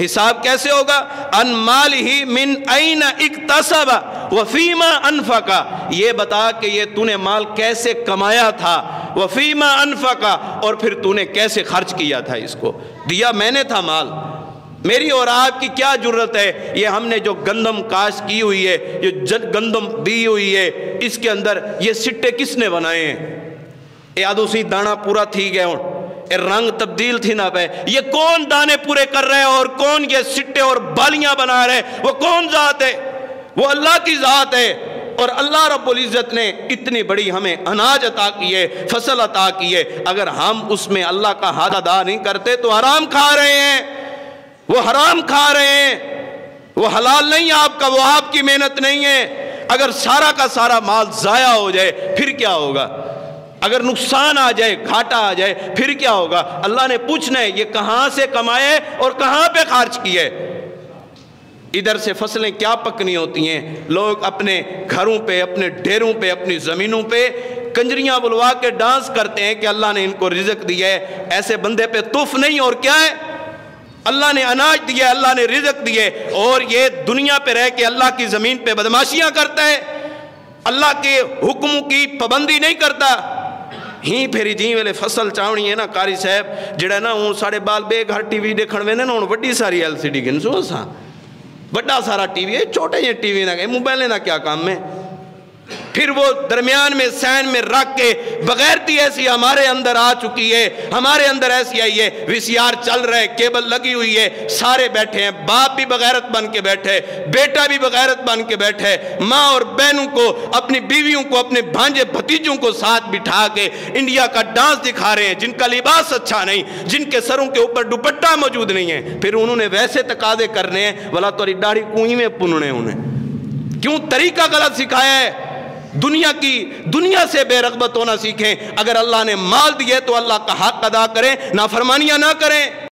حساب کیسے ہوگا؟ ان مالہ من این اکتسب وفیما انفقا، یہ بتا کہ یہ تو نے مال کیسے کمایا تھا، وفیما انفقا، اور پھر تو نے کیسے خرچ کیا تھا، اس کو دیا میں نے تھا مال۔ میری اور آپ کی کیا جرت ہے؟ یہ ہم نے جو گندم کاشت کی ہوئی ہے، جو گندم دی ہوئی ہے، اس کے اندر یہ سٹے کس نے بنائے ہیں؟ اے آدھو سی دانا پورا تھی گئے ہوں، اے رنگ تبدیل تھی نہ پہ، یہ کون دانے پورے کر رہے ہیں اور کون یہ سٹے اور بالیاں بنا رہے ہیں؟ وہ کون ذات ہے؟ وہ اللہ کی ذات ہے۔ اور اللہ رب العزت نے اتنی بڑی ہمیں اناج عطا کی ہے، فصل عطا کی ہے، اگر ہم اس میں اللہ کا حق ادا نہیں کرتے تو حرام کھا رہے ہیں، وہ حرام کھا رہے ہیں، وہ حلال نہیں آپ کا، وہ آپ کی محنت نہیں ہے۔ اگر سارا کا سارا مال ضائع ہو جائے پھر کیا ہوگا؟ اگر نقصان آ جائے، گھاٹا آ جائے پھر کیا ہوگا؟ اللہ نے پوچھنا ہے یہ کہاں سے کمائے اور کہاں پہ خرچ کیے۔ ادھر سے فصلیں کیا پکنی ہوتی ہیں، لوگ اپنے گھروں پہ، اپنے ڈیروں پہ، اپنی زمینوں پہ کنجریاں بلوا کے ڈانس کرتے ہیں کہ اللہ نے ان کو رزق دیا ہے۔ ایسے بندے پہ تف نہیں، اور کیا ہے؟ اللہ نے اناج دیا، اللہ نے رزق دیے، اور یہ دنیا پہ رہ کے اللہ کی زمین پہ بدماشیاں کرتا ہے، اللہ کے حکموں کی پابندی نہیں کرتا۔ ہی پھر جی ویلے فصل چاونی ہے نا قاری صاحب، جڑا نا ہوں ساڑے بال بے گھر ٹی وی دیکھن ویندے نا، ہوں وڈی ساری LCD گنسو اساں، بڑا سارا ٹی وی ہے، چھوٹے یہ ٹی وی نہ گئے، موبائلیں نہ کیا کام میں؟ پھر وہ درمیان میں سین میں رکھ کے بغیرتی ایسی ہمارے اندر آ چکی ہے، ہمارے اندر ایسی آئی ہے، VCR چل رہا ہے، کیبل لگی ہوئی ہے، سارے بیٹھے ہیں، باپ بھی بغیرت بن کے بیٹھے، بیٹا بھی بغیرت بن کے بیٹھے، ماں اور بہنوں کو، اپنی بیویوں کو، اپنے بھانجے بھتیجوں کو ساتھ بٹھا کے انڈیا کا ڈانس دکھا رہے ہیں، جن کا لباس اچھا نہیں، جن کے سروں کے اوپر دوپٹہ موجود نہیں ہے۔ پھر انہوں نے ویسے تقاضے کرنے ہیں، بلا توری داڑھی کوئی میں پننے انہیں، کیوں؟ طریقہ غلط سکھایا ہے۔ دنیا سے بے رغبت ہونا سیکھیں۔ اگر اللہ نے مال دیے تو اللہ کا حق ادا کریں، نافرمانیاں نہ کریں۔